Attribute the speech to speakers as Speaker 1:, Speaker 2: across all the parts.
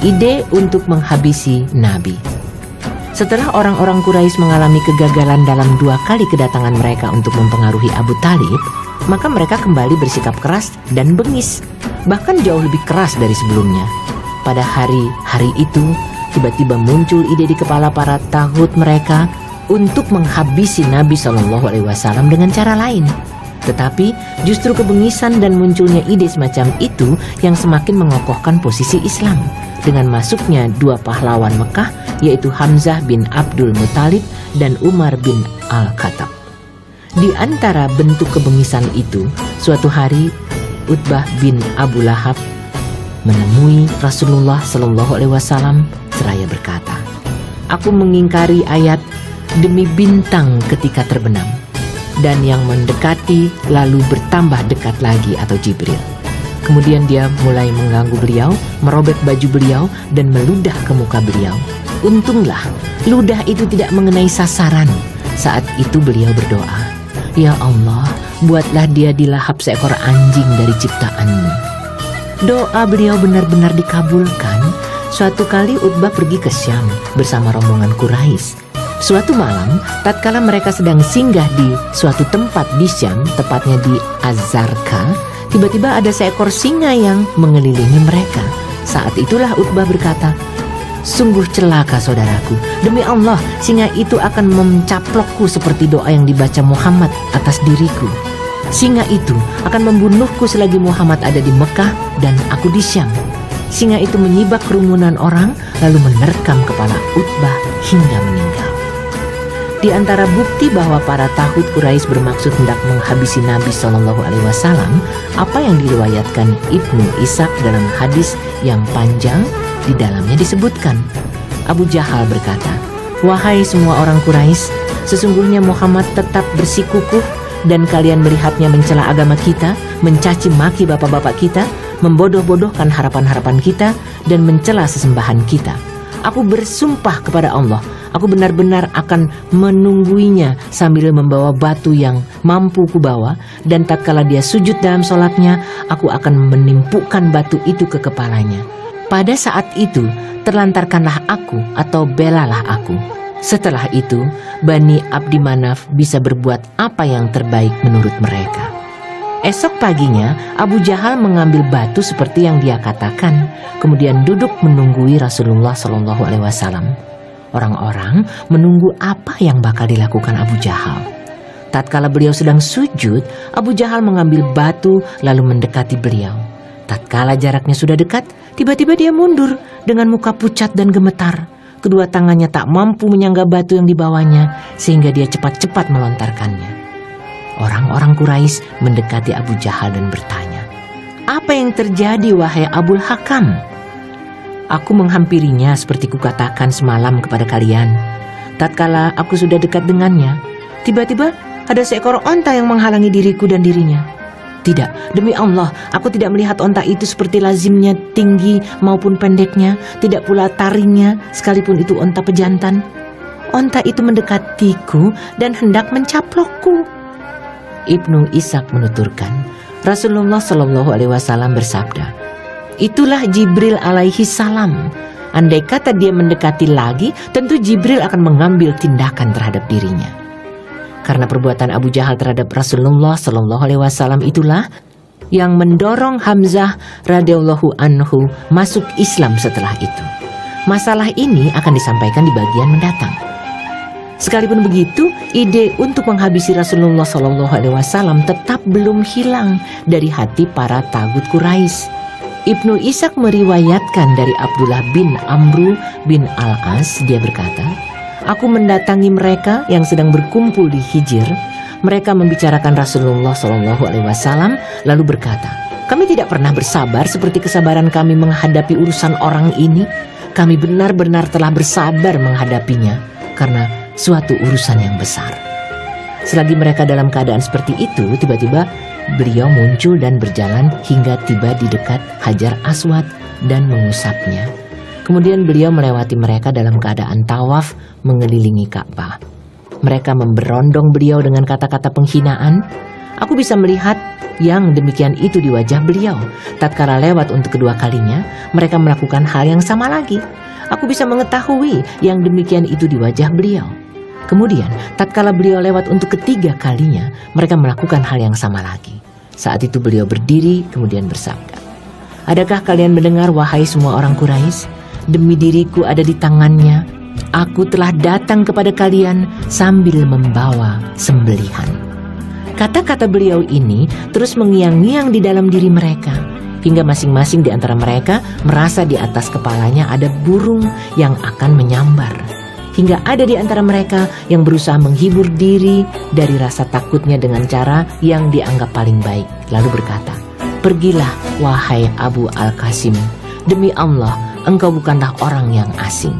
Speaker 1: ide untuk menghabisi Nabi. Setelah orang-orang Quraisy mengalami kegagalan dalam 2 kali kedatangan mereka untuk mempengaruhi Abu Thalib, maka mereka kembali bersikap keras dan bengis, bahkan jauh lebih keras dari sebelumnya. Pada hari itu, tiba-tiba muncul ide di kepala para taghut mereka untuk menghabisi Nabi SAW dengan cara lain. Tetapi justru kebengisan dan munculnya ide semacam itu yang semakin mengokohkan posisi Islam. Dengan masuknya 2 pahlawan Mekah, yaitu Hamzah bin Abdul Muthalib dan Umar bin Al-Khattab. Di antara bentuk kebengisan itu, suatu hari Utbah bin Abu Lahab menemui Rasulullah SAW seraya berkata, "Aku mengingkari ayat demi bintang ketika terbenam, dan yang mendekati lalu bertambah dekat lagi atau Jibril." Kemudian dia mulai mengganggu beliau, merobek baju beliau dan meludah ke muka beliau. Untunglah ludah itu tidak mengenai sasaran. Saat itu beliau berdoa, "Ya Allah, buatlah dia dilahap seekor anjing dari ciptaan-Mu." Doa beliau benar-benar dikabulkan. Suatu kali Utbah pergi ke Syam bersama rombongan Quraisy. Suatu malam, tatkala mereka sedang singgah di suatu tempat di Syam, tepatnya di Az-Zarqa, tiba-tiba ada seekor singa yang mengelilingi mereka. Saat itulah Utbah berkata, "Sungguh celaka saudaraku, demi Allah singa itu akan mencaplokku seperti doa yang dibaca Muhammad atas diriku. Singa itu akan membunuhku selagi Muhammad ada di Mekah dan aku di Syam." Singa itu menyibak kerumunan orang lalu menerkam kepala Utbah hingga meninggal. Di antara bukti bahwa para taghut Quraisy bermaksud hendak menghabisi Nabi SAW, apa yang diriwayatkan Ibnu Ishaq dalam hadis yang panjang, di dalamnya disebutkan, Abu Jahal berkata, "Wahai semua orang Quraisy, sesungguhnya Muhammad tetap bersikukuh dan kalian melihatnya mencela agama kita, mencaci maki bapak-bapak kita, membodoh-bodohkan harapan-harapan kita, dan mencela sesembahan kita. Aku bersumpah kepada Allah, aku benar-benar akan menungguinya sambil membawa batu yang mampu kubawa, dan tatkala dia sujud dalam sholatnya, aku akan menimpukkan batu itu ke kepalanya. Pada saat itu, terlantarkanlah aku atau belalah aku. Setelah itu, Bani Abdi Manaf bisa berbuat apa yang terbaik menurut mereka." Esok paginya, Abu Jahal mengambil batu seperti yang dia katakan, kemudian duduk menunggui Rasulullah SAW. Orang-orang menunggu apa yang bakal dilakukan Abu Jahal. Tatkala beliau sedang sujud, Abu Jahal mengambil batu lalu mendekati beliau. Tatkala jaraknya sudah dekat, tiba-tiba dia mundur dengan muka pucat dan gemetar. Kedua tangannya tak mampu menyangga batu yang dibawanya, sehingga dia cepat-cepat melontarkannya. Orang-orang Quraisy mendekati Abu Jahal dan bertanya, "Apa yang terjadi wahai Abul Hakam?" "Aku menghampirinya seperti kukatakan semalam kepada kalian. Tatkala aku sudah dekat dengannya, tiba-tiba ada seekor onta yang menghalangi diriku dan dirinya. Tidak, demi Allah, aku tidak melihat onta itu seperti lazimnya tinggi maupun pendeknya, tidak pula taringnya, sekalipun itu onta pejantan. Onta itu mendekatiku dan hendak mencaplokku." Ibnu Ishaq menuturkan, Rasulullah SAW bersabda, "Itulah Jibril alaihi salam. Andai kata dia mendekati lagi, tentu Jibril akan mengambil tindakan terhadap dirinya." Karena perbuatan Abu Jahal terhadap Rasulullah SAW itulah yang mendorong Hamzah radhiyallahu anhu masuk Islam setelah itu. Masalah ini akan disampaikan di bagian mendatang. Sekalipun begitu, ide untuk menghabisi Rasulullah SAW tetap belum hilang dari hati para taghut Quraisy. Ibnu Ishaq meriwayatkan dari Abdullah bin Amru bin Al-As, dia berkata, "Aku mendatangi mereka yang sedang berkumpul di Hijr. Mereka membicarakan Rasulullah SAW lalu berkata, 'Kami tidak pernah bersabar seperti kesabaran kami menghadapi urusan orang ini. Kami benar-benar telah bersabar menghadapinya karena suatu urusan yang besar.'" Selagi mereka dalam keadaan seperti itu, tiba-tiba beliau muncul dan berjalan hingga tiba di dekat Hajar Aswad dan mengusapnya. Kemudian beliau melewati mereka dalam keadaan tawaf mengelilingi Ka'bah. Mereka memberondong beliau dengan kata-kata penghinaan. Aku bisa melihat yang demikian itu di wajah beliau. Tatkala lewat untuk kedua kalinya, mereka melakukan hal yang sama lagi. Aku bisa mengetahui yang demikian itu di wajah beliau. Kemudian, tatkala beliau lewat untuk ketiga kalinya, mereka melakukan hal yang sama lagi. Saat itu beliau berdiri, kemudian bersabda, "Adakah kalian mendengar, wahai semua orang Quraisy? Demi diriku ada di tangannya, aku telah datang kepada kalian sambil membawa sembelihan." Kata-kata beliau ini terus mengiang-ngiang di dalam diri mereka, hingga masing-masing di antara mereka merasa di atas kepalanya ada burung yang akan menyambar. Hingga ada di antara mereka yang berusaha menghibur diri dari rasa takutnya dengan cara yang dianggap paling baik, lalu berkata, "Pergilah, wahai Abu Al-Qasim, demi Allah, engkau bukanlah orang yang asing."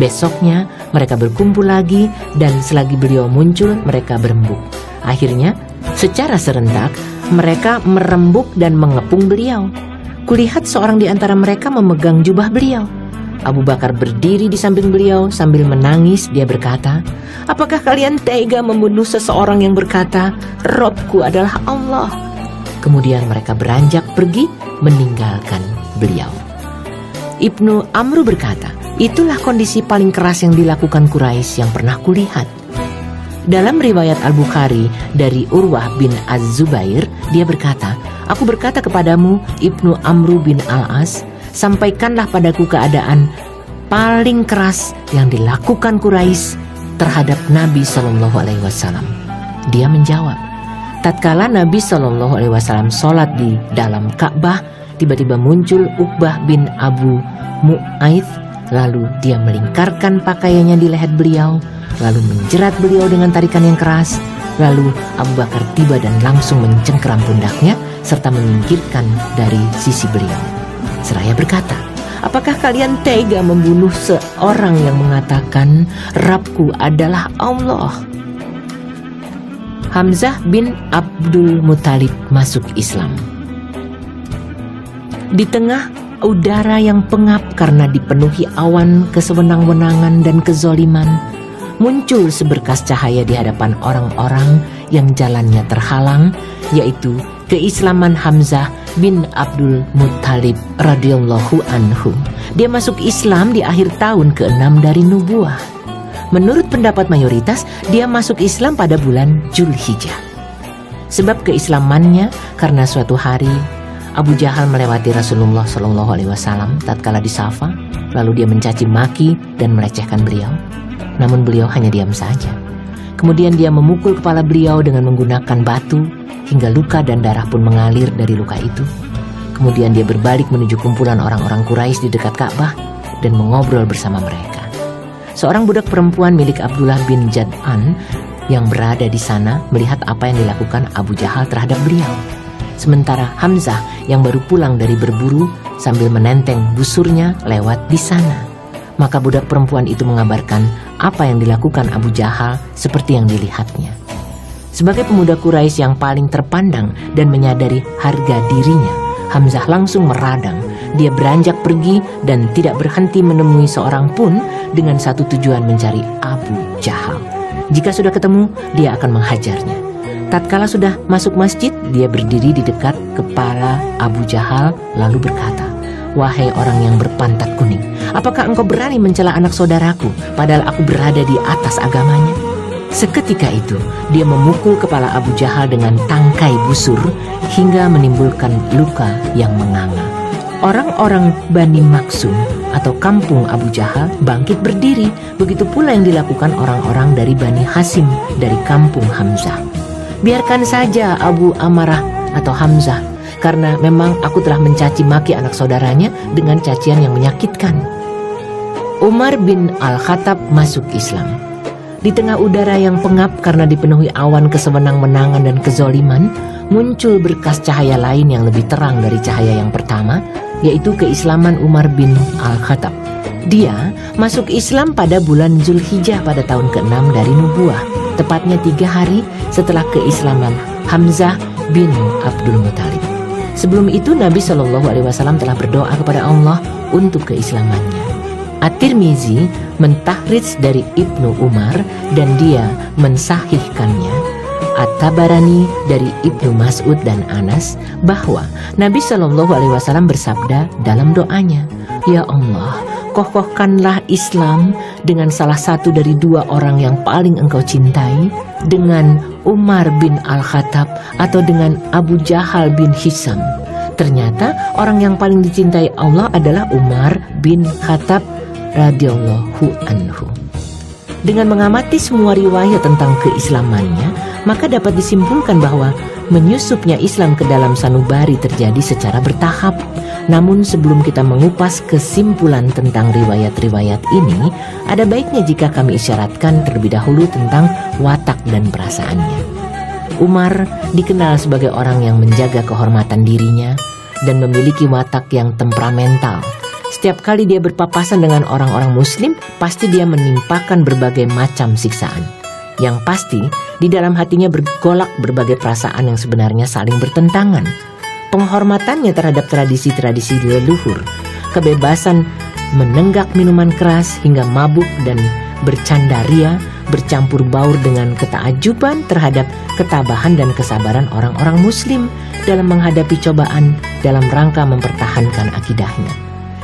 Speaker 1: Besoknya mereka berkumpul lagi, dan selagi beliau muncul mereka berembuk. Akhirnya secara serentak mereka merembuk dan mengepung beliau. Kulihat seorang di antara mereka memegang jubah beliau. Abu Bakar berdiri di samping beliau sambil menangis. Dia berkata, "Apakah kalian tega membunuh seseorang yang berkata, 'Robku adalah Allah'?" Kemudian mereka beranjak pergi meninggalkan beliau. Ibnu Amru berkata, "Itulah kondisi paling keras yang dilakukan Quraisy yang pernah kulihat." Dalam riwayat Al-Bukhari dari Urwah bin Az-Zubair, dia berkata, "Aku berkata kepadamu, Ibnu Amru bin Al-As, sampaikanlah padaku keadaan paling keras yang dilakukan Quraisy terhadap Nabi Shallallahu Alaihi Wasallam." Dia menjawab, tatkala Nabi Shallallahu Alaihi Wasallam sholat di dalam Ka'bah, tiba-tiba muncul Uqbah bin Abu Mu'aidh, lalu dia melingkarkan pakaiannya di leher beliau, lalu menjerat beliau dengan tarikan yang keras. Lalu Abu Bakar tiba dan langsung mencengkeram pundaknya serta menyingkirkan dari sisi beliau. Seraya berkata, "Apakah kalian tega membunuh seorang yang mengatakan, 'Rabbku adalah Allah'?" Hamzah bin Abdul Muthalib masuk Islam. Di tengah udara yang pengap karena dipenuhi awan kesewenang-wenangan dan kezoliman, muncul seberkas cahaya di hadapan orang-orang yang jalannya terhalang, yaitu keislaman Hamzah bin Abdul Muthalib radhiyallahu anhu. Dia masuk Islam di akhir tahun ke-6 dari nubuah. Menurut pendapat mayoritas, dia masuk Islam pada bulan Zulhijjah. Sebab keislamannya karena suatu hari Abu Jahal melewati Rasulullah Shallallahu Alaihi Wasallam tatkala di Safa, lalu dia mencaci maki dan melecehkan beliau. Namun beliau hanya diam saja. Kemudian dia memukul kepala beliau dengan menggunakan batu, hingga luka dan darah pun mengalir dari luka itu. Kemudian dia berbalik menuju kumpulan orang-orang Quraisy di dekat Ka'bah dan mengobrol bersama mereka. Seorang budak perempuan milik Abdullah bin Jad'an yang berada di sana melihat apa yang dilakukan Abu Jahal terhadap beliau. Sementara Hamzah yang baru pulang dari berburu sambil menenteng busurnya lewat di sana. Maka budak perempuan itu mengabarkan apa yang dilakukan Abu Jahal seperti yang dilihatnya. Sebagai pemuda Quraisy yang paling terpandang dan menyadari harga dirinya, Hamzah langsung meradang. Dia beranjak pergi dan tidak berhenti menemui seorang pun dengan satu tujuan, mencari Abu Jahal. Jika sudah ketemu, dia akan menghajarnya. Tatkala sudah masuk masjid, dia berdiri di dekat kepala Abu Jahal lalu berkata, "Wahai orang yang berpantat kuning, apakah engkau berani mencela anak saudaraku padahal aku berada di atas agamanya?" Seketika itu dia memukul kepala Abu Jahal dengan tangkai busur hingga menimbulkan luka yang menganga. Orang-orang Bani Maksum atau kampung Abu Jahal bangkit berdiri. Begitu pula yang dilakukan orang-orang dari Bani Hasim dari kampung Hamzah. "Biarkan saja Abu Amarah atau Hamzah, karena memang aku telah mencaci maki anak saudaranya dengan cacian yang menyakitkan." Umar bin Al-Khattab masuk Islam. Di tengah udara yang pengap karena dipenuhi awan kesewenang-wenangan dan kezoliman, muncul berkas cahaya lain yang lebih terang dari cahaya yang pertama, yaitu keislaman Umar bin Al-Khattab. Dia masuk Islam pada bulan Zulhijjah pada tahun ke-6 dari nubuah, tepatnya 3 hari setelah keislaman Hamzah bin Abdul Muthalib. Sebelum itu Nabi Shallallahu Alaihi Wasallam telah berdoa kepada Allah untuk keislamannya. At-Tirmizi mentahridz dari Ibnu Umar dan dia mensahihkannya. At-Tabarani dari Ibnu Mas'ud dan Anas bahwa Nabi Shallallahu Alaihi Wasallam bersabda dalam doanya, "Ya Allah, kokohkanlah Islam dengan salah satu dari dua orang yang paling Engkau cintai, dengan Umar bin Al-Khattab atau dengan Abu Jahal bin Hisam." Ternyata orang yang paling dicintai Allah adalah Umar bin Khattab radhiyallahu anhu. Dengan mengamati semua riwayat tentang keislamannya, maka dapat disimpulkan bahwa menyusupnya Islam ke dalam sanubari terjadi secara bertahap. Namun sebelum kita mengupas kesimpulan tentang riwayat-riwayat ini, ada baiknya jika kami isyaratkan terlebih dahulu tentang watak dan perasaannya. Umar dikenal sebagai orang yang menjaga kehormatan dirinya dan memiliki watak yang temperamental. Setiap kali dia berpapasan dengan orang-orang muslim, pasti dia menimpakan berbagai macam siksaan. Yang pasti, di dalam hatinya bergolak berbagai perasaan yang sebenarnya saling bertentangan. Penghormatannya terhadap tradisi-tradisi leluhur, kebebasan menenggak minuman keras hingga mabuk dan bercandaria, bercampur baur dengan ketakjuban terhadap ketabahan dan kesabaran orang-orang muslim dalam menghadapi cobaan dalam rangka mempertahankan akidahnya.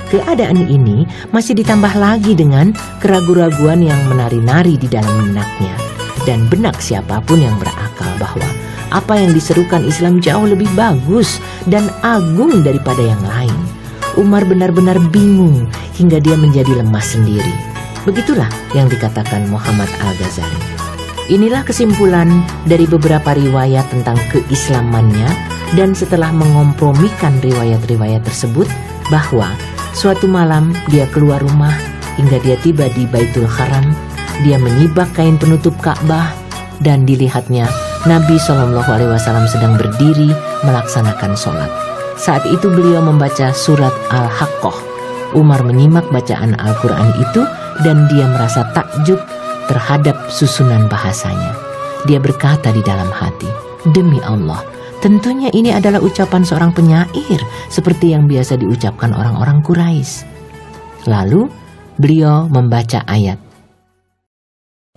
Speaker 1: Keadaan ini masih ditambah lagi dengan keraguan-raguan yang menari-nari di dalam benaknya dan benak siapapun yang berakal bahwa apa yang diserukan Islam jauh lebih bagus dan agung daripada yang lain. Umar benar-benar bingung hingga dia menjadi lemas sendiri. Begitulah yang dikatakan Muhammad Al-Ghazali. Inilah kesimpulan dari beberapa riwayat tentang keislamannya, dan setelah mengompromikan riwayat-riwayat tersebut bahwa suatu malam dia keluar rumah hingga dia tiba di Baitul Haram. Dia menyibak kain penutup Ka'bah dan dilihatnya Nabi Shallallahu Alaihi Wasallam sedang berdiri melaksanakan sholat. Saat itu beliau membaca surat Al-Haqqah. Umar menyimak bacaan Al-Quran itu dan dia merasa takjub terhadap susunan bahasanya. Dia berkata di dalam hati, "Demi Allah, tentunya ini adalah ucapan seorang penyair seperti yang biasa diucapkan orang-orang Quraisy." Lalu beliau membaca ayat,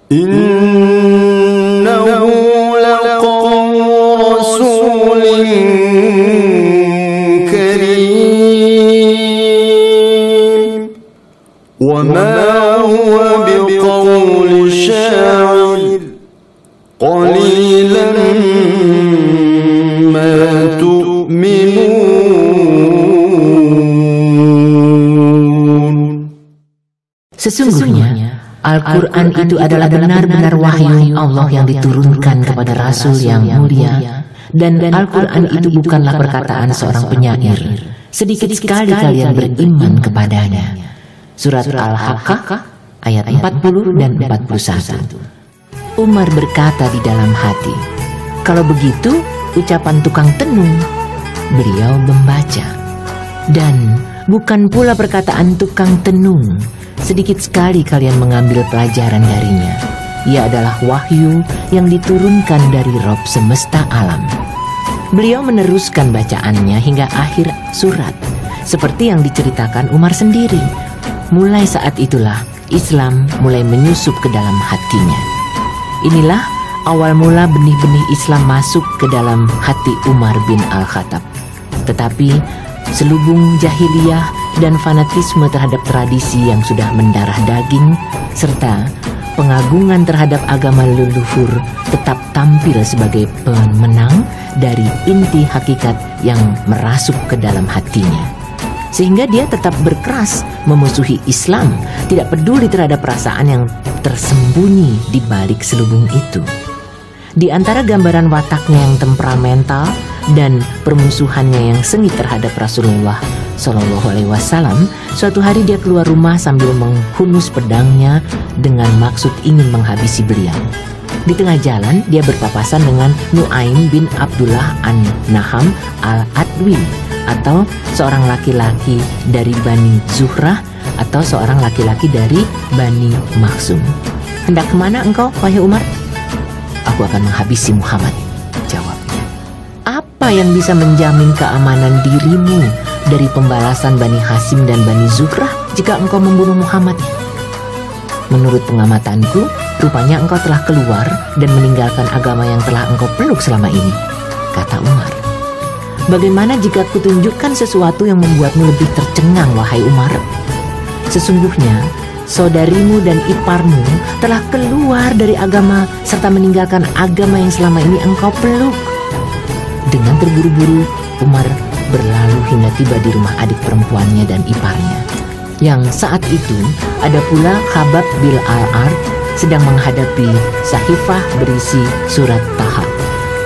Speaker 2: "Innahu laqawlu rasulin karim wa ma huwa biqawli sya'ir qalilan ma tu'minun."
Speaker 1: Sesungguhnya Al-Quran itu adalah benar-benar wahyu Allah yang diturunkan kepada Rasul yang mulia, dan Al-Quran itu bukanlah perkataan seorang penyair. Sedikit sekali kalian beriman kepadanya. Surat Al-Haqqah ayat 40 dan 41. Umar berkata di dalam hati, "Kalau begitu ucapan tukang tenung." Beliau membaca, "Dan bukan pula perkataan tukang tenung. Sedikit sekali kalian mengambil pelajaran darinya. Ia adalah wahyu yang diturunkan dari Rabb semesta alam." Beliau meneruskan bacaannya hingga akhir surat, seperti yang diceritakan Umar sendiri. Mulai saat itulah Islam mulai menyusup ke dalam hatinya. Inilah awal mula benih-benih Islam masuk ke dalam hati Umar bin Al-Khattab. Tetapi selubung jahiliyah dan fanatisme terhadap tradisi yang sudah mendarah daging, serta pengagungan terhadap agama leluhur tetap tampil sebagai pemenang dari inti hakikat yang merasuk ke dalam hatinya. Sehingga dia tetap berkeras memusuhi Islam, tidak peduli terhadap perasaan yang tersembunyi di balik selubung itu. Di antara gambaran wataknya yang temperamental dan permusuhannya yang sengit terhadap Rasulullah Shallallahu Alaihi Wasallam, suatu hari dia keluar rumah sambil menghunus pedangnya dengan maksud ingin menghabisi beliau. Di tengah jalan dia berpapasan dengan Nu'aim bin Abdullah an-Naham al-Adwi, atau seorang laki-laki dari Bani Zuhrah, atau seorang laki-laki dari Bani Makhzum. "Hendak kemana engkau, wahai Umar?" "Aku akan menghabisi Muhammad," jawabnya. "Apa yang bisa menjamin keamanan dirimu dari pembalasan Bani Hashim dan Bani Zuhrah jika engkau membunuh Muhammad?" "Menurut pengamatanku, Rupanya engkau telah keluar dan meninggalkan agama yang telah engkau peluk selama ini, kata Umar. Bagaimana jika kutunjukkan sesuatu yang membuatmu lebih tercengang, wahai Umar? Sesungguhnya, saudarimu dan iparmu telah keluar dari agama serta meninggalkan agama yang selama ini engkau peluk. Dengan terburu-buru, Umar berlalu hingga tiba di rumah adik perempuannya dan iparnya. Yang saat itu ada pula Khabab bin Al-Ard sedang menghadapi sahifah berisi surat Taha.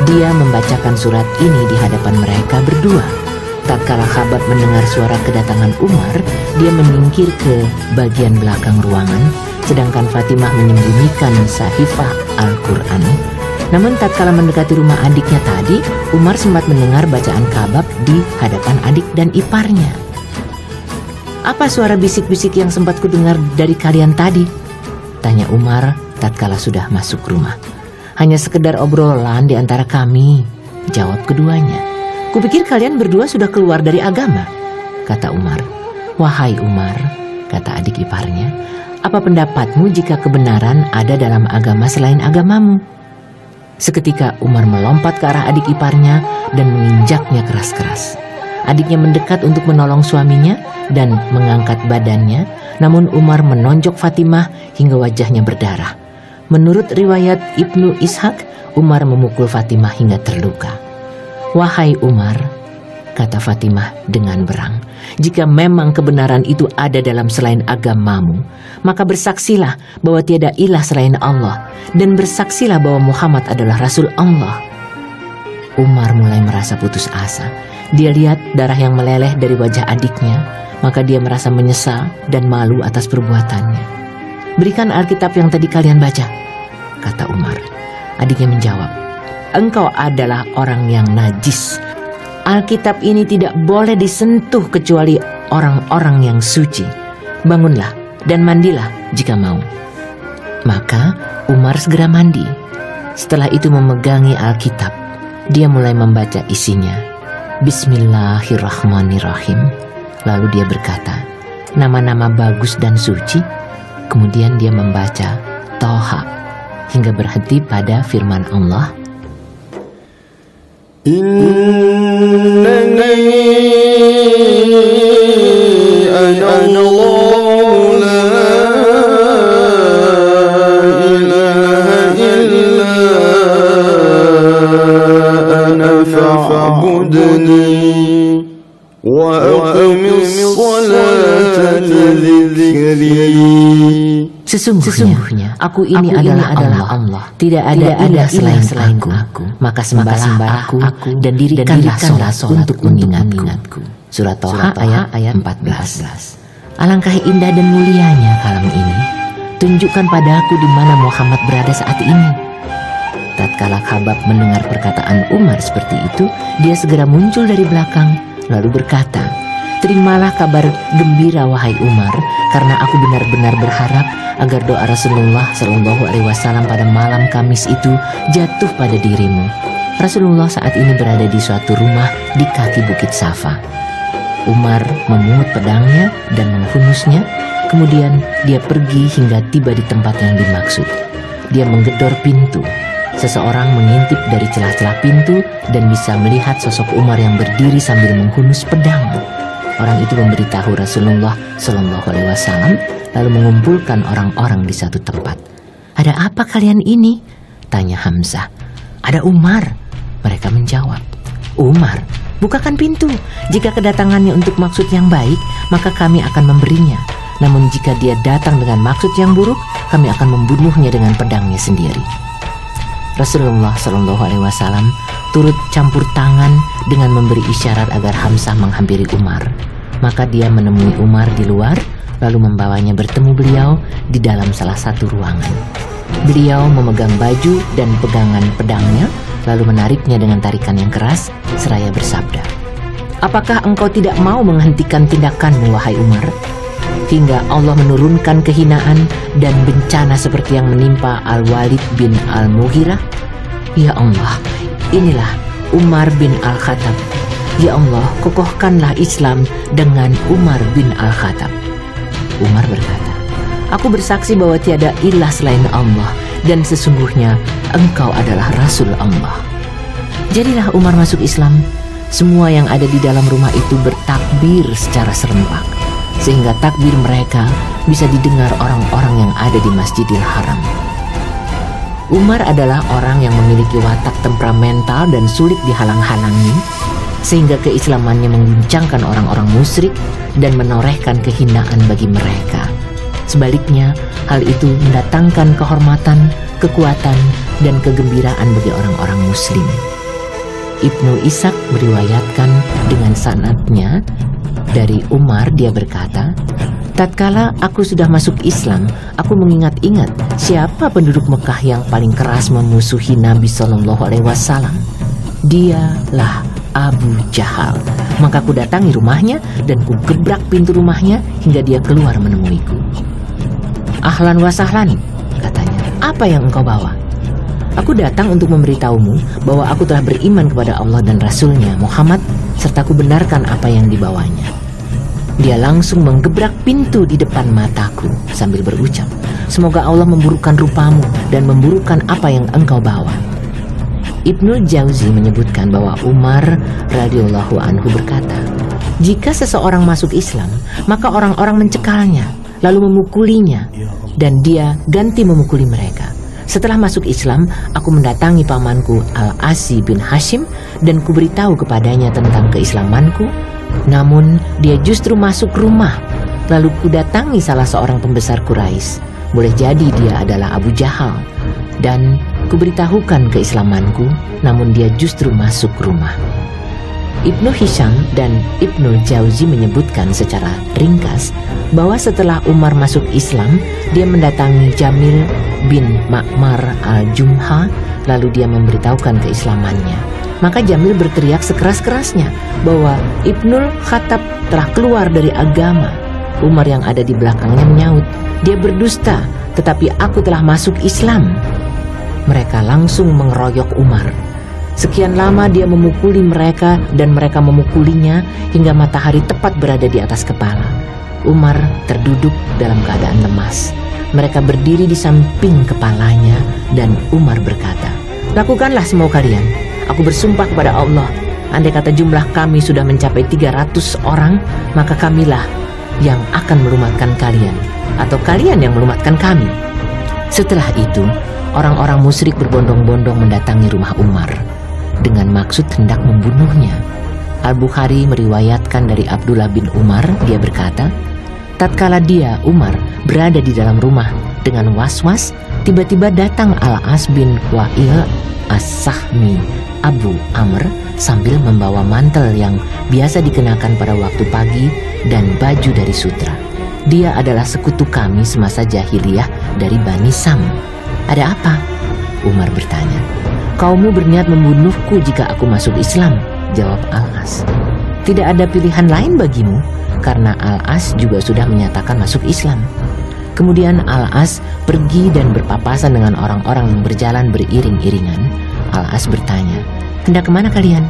Speaker 1: Dia membacakan surat ini di hadapan mereka berdua. Tatkala Khabab mendengar suara kedatangan Umar, dia menyingkir ke bagian belakang ruangan, sedangkan Fatimah menyembunyikan sahifah Al-Quran. Namun tatkala mendekati rumah adiknya tadi, Umar sempat mendengar bacaan Khabab di hadapan adik dan iparnya. Apa suara bisik-bisik yang sempat kudengar dari kalian tadi? Tanya Umar tatkala sudah masuk rumah. Hanya sekedar obrolan di antara kami, jawab keduanya. Kupikir kalian berdua sudah keluar dari agama, kata Umar. Wahai Umar, kata adik iparnya, apa pendapatmu jika kebenaran ada dalam agama selain agamamu? Seketika Umar melompat ke arah adik iparnya dan menginjaknya keras-keras. Adiknya mendekat untuk menolong suaminya dan mengangkat badannya, namun Umar menonjok Fatimah hingga wajahnya berdarah. Menurut riwayat Ibnu Ishaq, Umar memukul Fatimah hingga terluka. Wahai Umar, kata Fatimah dengan berang, jika memang kebenaran itu ada dalam selain agamamu, maka bersaksilah bahwa tiada ilah selain Allah, dan bersaksilah bahwa Muhammad adalah Rasul Allah. Umar mulai merasa putus asa. Dia lihat darah yang meleleh dari wajah adiknya, maka dia merasa menyesal dan malu atas perbuatannya. Berikan Alkitab yang tadi kalian baca, kata Umar. Adiknya menjawab, engkau adalah orang yang najis. Alkitab ini tidak boleh disentuh kecuali orang-orang yang suci. Bangunlah dan mandilah jika mau. Maka Umar segera mandi. Setelah itu memegangi Alkitab. Dia mulai membaca isinya. Bismillahirrahmanirrahim. Lalu dia berkata, nama-nama bagus dan suci. Kemudian dia membaca Toha hingga berhenti pada firman Allah,
Speaker 2: Innani ana Allah la ilaha illa ana fa'budni wa aqimis salata lidhikri.
Speaker 1: Sesungguhnya aku ini adalah Allah. Tidak ada ilah selain aku. Maka sembahlah aku dan dirikanlah sholat untuk mengingatku. Surat Toha ayat 14. Alangkah indah dan mulianya kalam ini. Tunjukkan padaku di mana Muhammad berada saat ini. Tatkala Khabab mendengar perkataan Umar seperti itu, dia segera muncul dari belakang lalu berkata, terimalah kabar gembira wahai Umar, karena aku benar-benar berharap agar doa Rasulullah SAW pada malam Kamis itu jatuh pada dirimu. Rasulullah saat ini berada di suatu rumah di kaki Bukit Safa. Umar memungut pedangnya dan menghunusnya, kemudian dia pergi hingga tiba di tempat yang dimaksud. Dia menggedor pintu. Seseorang mengintip dari celah-celah pintu dan bisa melihat sosok Umar yang berdiri sambil menghunus pedang. Orang itu memberitahu Rasulullah SAW, lalu mengumpulkan orang-orang di satu tempat. Ada apa kalian ini? Tanya Hamzah. Ada Umar, mereka menjawab. Umar, bukakan pintu. Jika kedatangannya untuk maksud yang baik, maka kami akan memberinya. Namun jika dia datang dengan maksud yang buruk, kami akan membunuhnya dengan pedangnya sendiri. Rasulullah SAW turut campur tangan dengan memberi isyarat agar Hamzah menghampiri Umar. Maka dia menemui Umar di luar, lalu membawanya bertemu beliau di dalam salah satu ruangan. Beliau memegang baju dan pegangan pedangnya, lalu menariknya dengan tarikan yang keras, seraya bersabda, apakah engkau tidak mau menghentikan tindakanmu, wahai Umar? Hingga Allah menurunkan kehinaan dan bencana seperti yang menimpa Al-Walid bin Al-Mughirah. Ya Allah, inilah Umar bin Al-Khattab. Ya Allah, kokohkanlah Islam dengan Umar bin Al-Khattab. Umar berkata, aku bersaksi bahwa tiada ilah selain Allah dan sesungguhnya engkau adalah Rasul Allah." Jadilah Umar masuk Islam. Semua yang ada di dalam rumah itu bertakbir secara serempak, sehingga takbir mereka bisa didengar orang-orang yang ada di Masjidil Haram. Umar adalah orang yang memiliki watak temperamental dan sulit dihalang-halangi, sehingga keislamannya mengguncangkan orang-orang musyrik dan menorehkan kehinaan bagi mereka. Sebaliknya, hal itu mendatangkan kehormatan, kekuatan, dan kegembiraan bagi orang-orang muslim. Ibnu Ishaq meriwayatkan dengan sanadnya dari Umar, dia berkata, "Tatkala aku sudah masuk Islam, aku mengingat-ingat siapa penduduk Mekah yang paling keras memusuhi Nabi SAW. Dialah Abu Jahal. Maka ku datangi rumahnya dan ku gebrak pintu rumahnya hingga dia keluar menemuiku. 'Ahlan wa sahlan,' katanya, 'apa yang engkau bawa?' 'Aku datang untuk memberitahumu bahwa aku telah beriman kepada Allah dan Rasul-Nya Muhammad, serta ku benarkan apa yang dibawanya.' Dia langsung menggebrak pintu di depan mataku sambil berucap, 'Semoga Allah memburukkan rupamu dan memburukkan apa yang engkau bawa.'" Ibnu Jauzi menyebutkan bahwa Umar radhiyallahu anhu berkata, "Jika seseorang masuk Islam, maka orang-orang mencekalnya, lalu memukulinya, dan dia ganti memukuli mereka. Setelah masuk Islam, aku mendatangi pamanku Al-Asi bin Hashim dan kuberitahu kepadanya tentang keislamanku. Namun dia justru masuk rumah. Lalu kudatangi salah seorang pembesar Quraisy. Boleh jadi dia adalah Abu Jahal. Dan kuberitahukan keislamanku, namun dia justru masuk rumah." Ibnu Hisham dan Ibnu Jauzi menyebutkan secara ringkas bahwa setelah Umar masuk Islam, dia mendatangi Jamil bin Ma'mar al-Jumha, lalu dia memberitahukan keislamannya. Maka Jamil berteriak sekeras-kerasnya bahwa Ibnul Khattab telah keluar dari agama. Umar yang ada di belakangnya menyaut, "Dia berdusta, tetapi aku telah masuk Islam." Mereka langsung mengeroyok Umar. Sekian lama dia memukuli mereka dan mereka memukulinya hingga matahari tepat berada di atas kepala. Umar terduduk dalam keadaan lemas. Mereka berdiri di samping kepalanya dan Umar berkata, "Lakukanlah semau kalian. Aku bersumpah kepada Allah, andai kata jumlah kami sudah mencapai 300 orang, maka kamilah yang akan melumatkan kalian, atau kalian yang melumatkan kami." Setelah itu, orang-orang musyrik berbondong-bondong mendatangi rumah Umar dengan maksud hendak membunuhnya. Al-Bukhari meriwayatkan dari Abdullah bin Umar, dia berkata, "Tatkala dia, Umar, berada di dalam rumah dengan was-was, tiba-tiba datang Al-As bin Wa'il As-Sahmi Abu Amr sambil membawa mantel yang biasa dikenakan pada waktu pagi dan baju dari sutra. Dia adalah sekutu kami semasa jahiliyah dari Bani Sam." "Ada apa?" Umar bertanya. "Kaummu berniat membunuhku jika aku masuk Islam," jawab Al-As. "Tidak ada pilihan lain bagimu, karena Al-As juga sudah menyatakan masuk Islam." Kemudian Al-As pergi dan berpapasan dengan orang-orang yang berjalan beriring-iringan. Al-As bertanya, "Hendak kemana kalian?"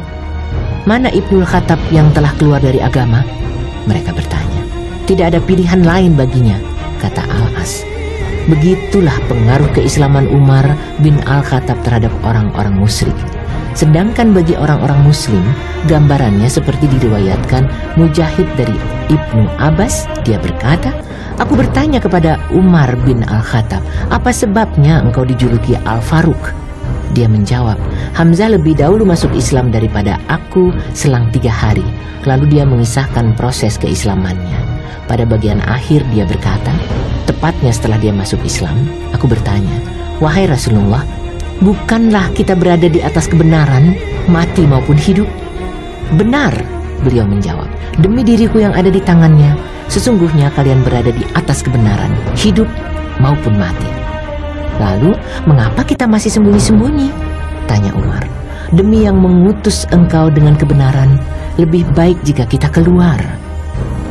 Speaker 1: "Mana Ibnul Khattab yang telah keluar dari agama?" Mereka bertanya. "Tidak ada pilihan lain baginya," kata Al-As. Begitulah pengaruh keislaman Umar bin Al-Khattab terhadap orang-orang musyrik. Sedangkan bagi orang-orang muslim, gambarannya seperti diriwayatkan Mujahid dari Ibnu Abbas, dia berkata, "Aku bertanya kepada Umar bin Al-Khattab, apa sebabnya engkau dijuluki Al-Faruq?" Dia menjawab, "Hamzah lebih dahulu masuk Islam daripada aku selang 3 hari. Lalu dia mengisahkan proses keislamannya. Pada bagian akhir dia berkata, tepatnya setelah dia masuk Islam, aku bertanya, 'Wahai Rasulullah, bukanlah kita berada di atas kebenaran, mati maupun hidup?' 'Benar,' beliau menjawab, 'demi diriku yang ada di tangannya, sesungguhnya kalian berada di atas kebenaran, hidup maupun mati.' 'Lalu mengapa kita masih sembunyi-sembunyi?' tanya Umar. 'Demi yang mengutus engkau dengan kebenaran, lebih baik jika kita keluar.'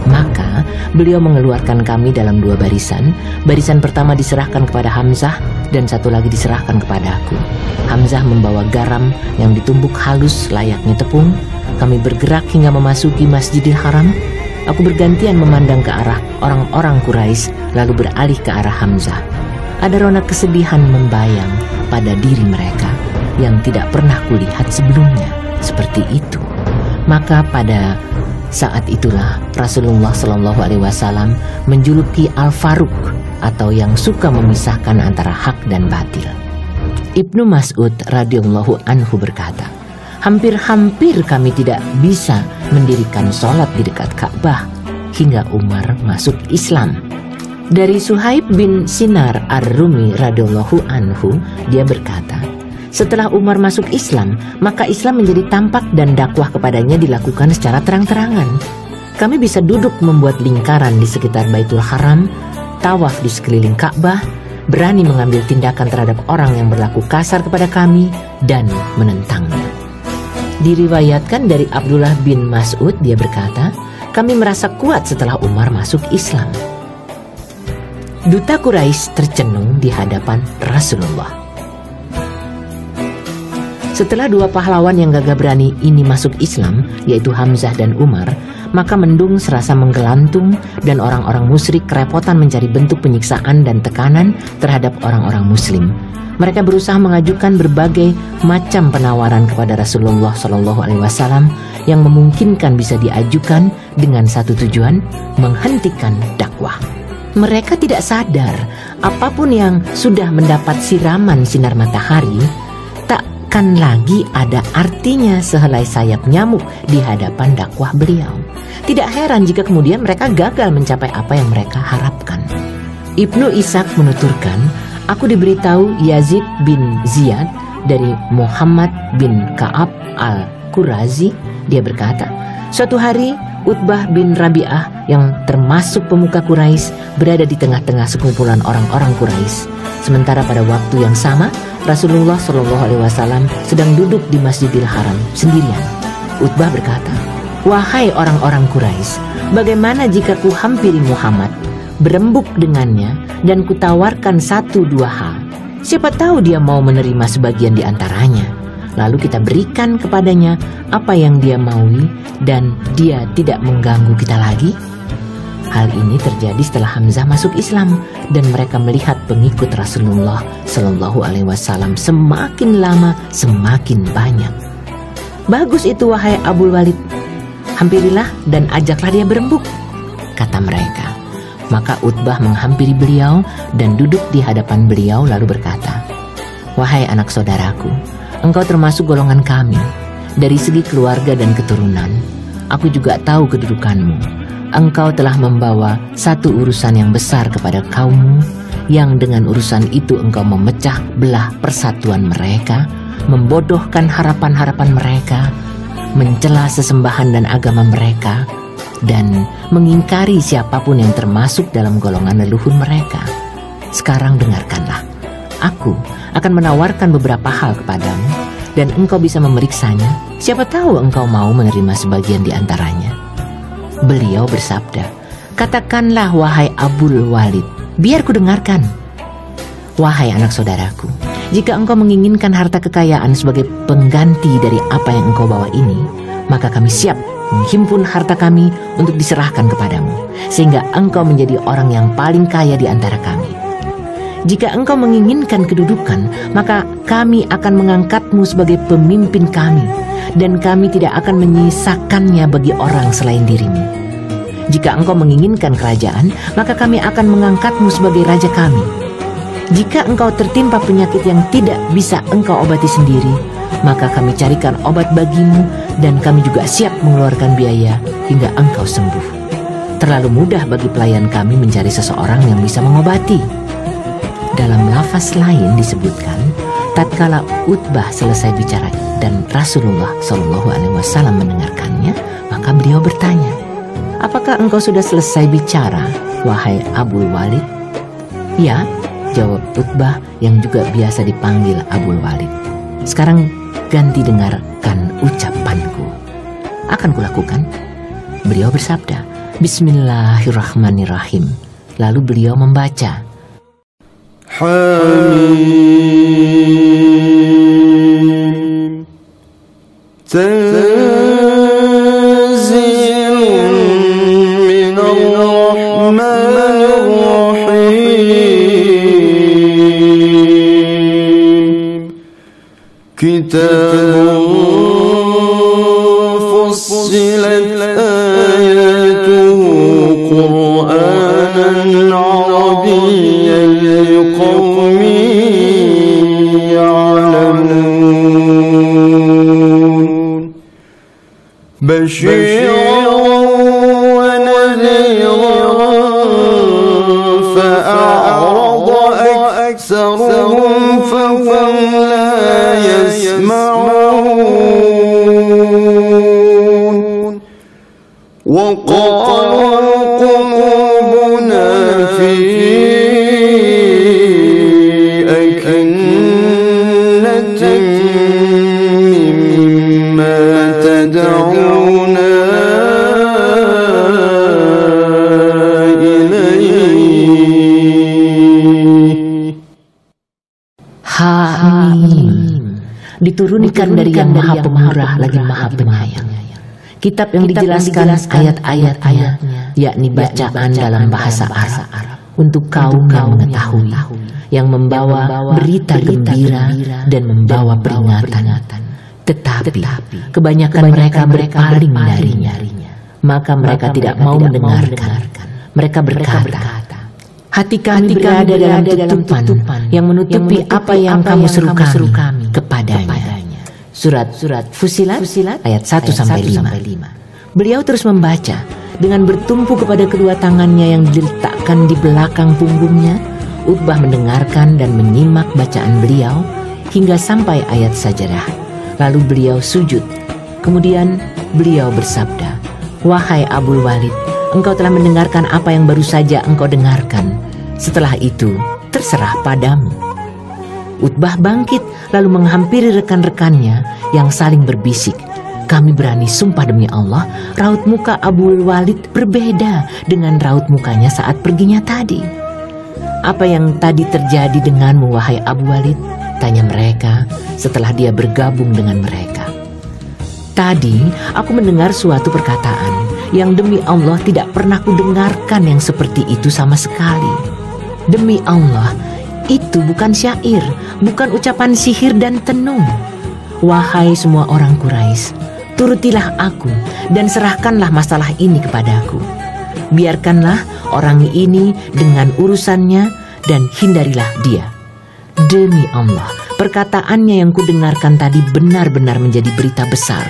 Speaker 1: Maka beliau mengeluarkan kami dalam 2 barisan. Barisan pertama diserahkan kepada Hamzah dan satu lagi diserahkan kepadaku. Hamzah membawa garam yang ditumbuk halus layaknya tepung. Kami bergerak hingga memasuki Masjidil Haram. Aku bergantian memandang ke arah orang-orang Quraisy lalu beralih ke arah Hamzah. ada rona kesedihan membayang pada diri mereka yang tidak pernah kulihat sebelumnya seperti itu. Maka pada saat itulah Rasulullah Shallallahu Alaihi Wasallam menjuluki Al-Faruq atau yang suka memisahkan antara hak dan batil. Ibnu Mas'ud radhiyallahu anhu berkata, hampir-hampir kami tidak bisa mendirikan sholat di dekat Ka'bah hingga Umar masuk Islam. Dari Suhaib bin Sinar Ar-Rumi radhiyallahu anhu, dia berkata, setelah Umar masuk Islam, maka Islam menjadi tampak dan dakwah kepadanya dilakukan secara terang-terangan. Kami bisa duduk membuat lingkaran di sekitar Baitul Haram, tawaf di sekeliling Ka'bah, berani mengambil tindakan terhadap orang yang berlaku kasar kepada kami, dan menentangnya. Diriwayatkan dari Abdullah bin Mas'ud, dia berkata, kami merasa kuat setelah Umar masuk Islam. Duta Quraisy tercenung di hadapan Rasulullah. Setelah dua pahlawan yang gagah berani ini masuk Islam, yaitu Hamzah dan Umar, maka mendung serasa menggelantung dan orang-orang musyrik kerepotan mencari bentuk penyiksaan dan tekanan terhadap orang-orang muslim. Mereka berusaha mengajukan berbagai macam penawaran kepada Rasulullah Shallallahu Alaihi Wasallam yang memungkinkan bisa diajukan dengan satu tujuan, menghentikan dakwah. Mereka tidak sadar apapun yang sudah mendapat siraman sinar matahari takkan lagi ada artinya sehelai sayap nyamuk di hadapan dakwah beliau. Tidak heran jika kemudian mereka gagal mencapai apa yang mereka harapkan. Ibnu Ishaq menuturkan, aku diberitahu Yazid bin Ziyad dari Muhammad bin Ka'ab al-Qurazi, dia berkata, suatu hari Utbah bin Rabi'ah yang termasuk pemuka Quraisy berada di tengah-tengah sekumpulan orang-orang Quraisy. Sementara pada waktu yang sama, Rasulullah Shallallahu Alaihi Wasallam sedang duduk di Masjidil Haram sendirian. Utbah berkata, wahai orang-orang Quraisy, bagaimana jika ku hampiri Muhammad, berembuk dengannya, dan kutawarkan satu dua hal? Siapa tahu dia mau menerima sebagian di antaranya. Lalu kita berikan kepadanya apa yang dia maui dan dia tidak mengganggu kita lagi. Hal ini terjadi setelah Hamzah masuk Islam dan mereka melihat pengikut Rasulullah Shallallahu Alaihi Wasallam semakin lama semakin banyak. Bagus itu wahai Abul Walid, hampirilah dan ajaklah dia berembuk, kata mereka. Maka Utbah menghampiri beliau dan duduk di hadapan beliau lalu berkata, wahai anak saudaraku, engkau termasuk golongan kami. Dari segi keluarga dan keturunan, aku juga tahu kedudukanmu. Engkau telah membawa satu urusan yang besar kepada kaummu, yang dengan urusan itu engkau memecah belah persatuan mereka, membodohkan harapan-harapan mereka, mencela sesembahan dan agama mereka, dan mengingkari siapapun yang termasuk dalam golongan leluhur mereka. Sekarang dengarkanlah, aku akan menawarkan beberapa hal kepadamu, dan engkau bisa memeriksanya. Siapa tahu engkau mau menerima sebagian di antaranya. Beliau bersabda, katakanlah wahai Abul Walid, biar ku dengarkan. Wahai anak saudaraku, jika engkau menginginkan harta kekayaan sebagai pengganti dari apa yang engkau bawa ini, maka kami siap menghimpun harta kami untuk diserahkan kepadamu, sehingga engkau menjadi orang yang paling kaya di antara kami. Jika engkau menginginkan kedudukan, maka kami akan mengangkatmu sebagai pemimpin kami, dan kami tidak akan menyisakannya bagi orang selain dirimu. Jika engkau menginginkan kerajaan, maka kami akan mengangkatmu sebagai raja kami. Jika engkau tertimpa penyakit yang tidak bisa engkau obati sendiri, maka kami carikan obat bagimu, dan kami juga siap mengeluarkan biaya hingga engkau sembuh. Terlalu mudah bagi pelayan kami mencari seseorang yang bisa mengobati. Dalam lafaz lain disebutkan, tatkala Utbah selesai bicara dan Rasulullah Shallallahu Alaihi Wasallam mendengarkannya, maka beliau bertanya, apakah engkau sudah selesai bicara, wahai Abul Walid? Ya, jawab Utbah yang juga biasa dipanggil Abul Walid. Sekarang ganti dengarkan ucapanku. Akan kulakukan. Beliau bersabda, Bismillahirrahmanirrahim. Lalu beliau membaca,
Speaker 2: Hamim Tanzilun minal Rahmanir Rahim كتاب فصلت آياته قرآنا عربيا لقوم يعلمون بشيرا ونذيرا فأعرض أكثرهم فهم لا يسمعون وقالوا قلوبنا في أكنة مما تدعونا
Speaker 1: diturunkan dari yang maha pemurah lagi maha penyayang. Kitab yang dijelaskan ayat-ayatnya, yakni bacaan dalam bahasa Arab, untuk kaum yang mengetahui, yang membawa berita gembira dan membawa peringatan. Tetapi kebanyakan mereka berpaling darinya, maka mereka tidak mau mendengarkan. Mereka berkata, hati kami berada dalam tutupan yang menutupi apa yang kamu seru kami kepadanya. Surat Fussilat ayat 1-5. Beliau terus membaca dengan bertumpu kepada kedua tangannya yang diletakkan di belakang punggungnya. Utbah mendengarkan dan menyimak bacaan beliau hingga sampai ayat sajadah. Lalu beliau sujud. Kemudian beliau bersabda, wahai Abul Walid, engkau telah mendengarkan apa yang baru saja engkau dengarkan. Setelah itu, terserah padamu. Utbah bangkit lalu menghampiri rekan-rekannya yang saling berbisik. Kami berani sumpah demi Allah, raut muka Abul Walid berbeda dengan raut mukanya saat perginya tadi. Apa yang tadi terjadi denganmu, wahai Abu Walid? Tanya mereka setelah dia bergabung dengan mereka. Tadi aku mendengar suatu perkataan yang demi Allah tidak pernah kudengarkan yang seperti itu sama sekali. Demi Allah, itu bukan syair, bukan ucapan sihir dan tenung. Wahai semua orang Quraisy, turutilah aku dan serahkanlah masalah ini kepadaku. Biarkanlah orang ini dengan urusannya dan hindarilah dia. Demi Allah, perkataannya yang kudengarkan tadi benar-benar menjadi berita besar.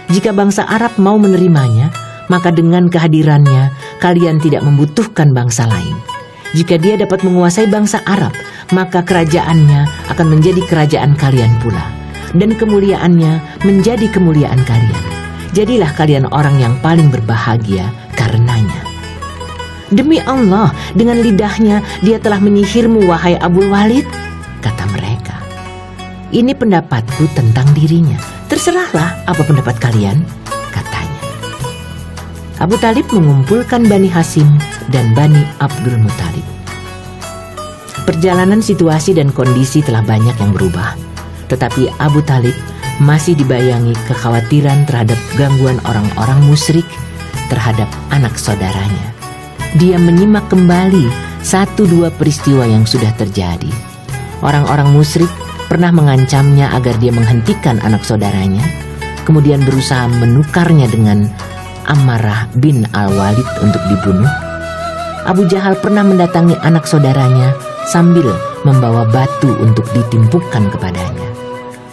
Speaker 1: Jika bangsa Arab mau menerimanya, maka dengan kehadirannya kalian tidak membutuhkan bangsa lain. Jika dia dapat menguasai bangsa Arab, maka kerajaannya akan menjadi kerajaan kalian pula, dan kemuliaannya menjadi kemuliaan kalian. Jadilah kalian orang yang paling berbahagia karenanya. Demi Allah, dengan lidahnya dia telah menyihirmu, wahai Abul Walid, kata mereka. Ini pendapatku tentang dirinya. Terserahlah apa pendapat kalian, katanya. Abu Talib mengumpulkan Bani Hashim dan Bani Abdul Muthalib. Perjalanan situasi dan kondisi telah banyak yang berubah, tetapi Abu Talib masih dibayangi kekhawatiran terhadap gangguan orang-orang musyrik terhadap anak saudaranya. Dia menyimak kembali 1-2 peristiwa yang sudah terjadi. Orang-orang musyrik pernah mengancamnya agar dia menghentikan anak saudaranya, kemudian berusaha menukarnya dengan Ammarah bin Al-Walid untuk dibunuh. Abu Jahal pernah mendatangi anak saudaranya sambil membawa batu untuk ditimpukkan kepadanya.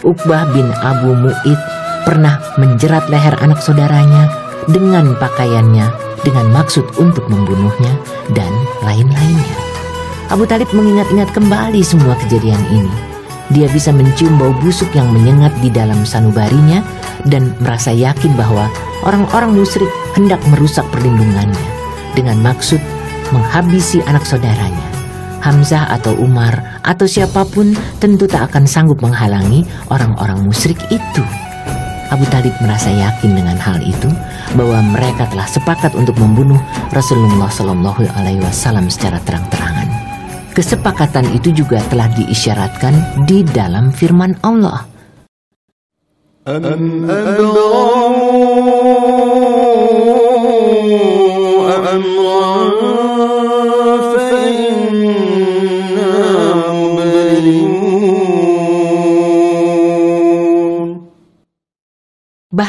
Speaker 1: Uqbah bin Abu Mu'id pernah menjerat leher anak saudaranya dengan pakaiannya dengan maksud untuk membunuhnya, dan lain-lainnya. Abu Talib mengingat-ingat kembali semua kejadian ini. Dia bisa mencium bau busuk yang menyengat di dalam sanubarinya dan merasa yakin bahwa orang-orang musyrik hendak merusak perlindungannya dengan maksud menghabisi anak saudaranya. Hamzah atau Umar atau siapapun tentu tak akan sanggup menghalangi orang-orang musyrik itu. Abu Talib merasa yakin dengan hal itu, bahwa mereka telah sepakat untuk membunuh Rasulullah SAW secara terang-terangan. Kesepakatan itu juga telah diisyaratkan di dalam firman Allah.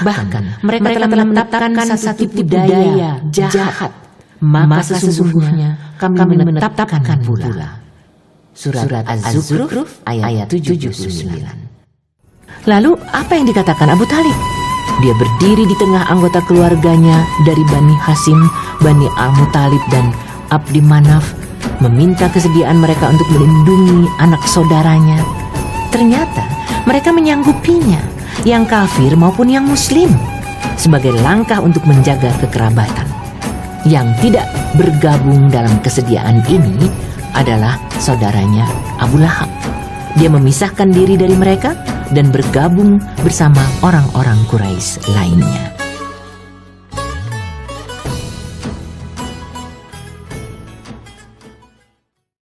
Speaker 1: Bahkan mereka telah menetapkan satu tipu daya jahat. Maka sesungguhnya kami menetapkan pula. Surat Az-Zukhruf ayat 79. Lalu apa yang dikatakan Abu Thalib? Dia berdiri di tengah anggota keluarganya dari Bani Hasim, Bani Al-Muttalib dan Abdi Manaf, meminta kesediaan mereka untuk melindungi anak saudaranya. Ternyata mereka menyanggupinya, yang kafir maupun yang muslim, sebagai langkah untuk menjaga kekerabatan. Yang tidak bergabung dalam kesediaan ini adalah saudaranya Abu Lahab. Dia memisahkan diri dari mereka dan bergabung bersama orang-orang Quraisy lainnya.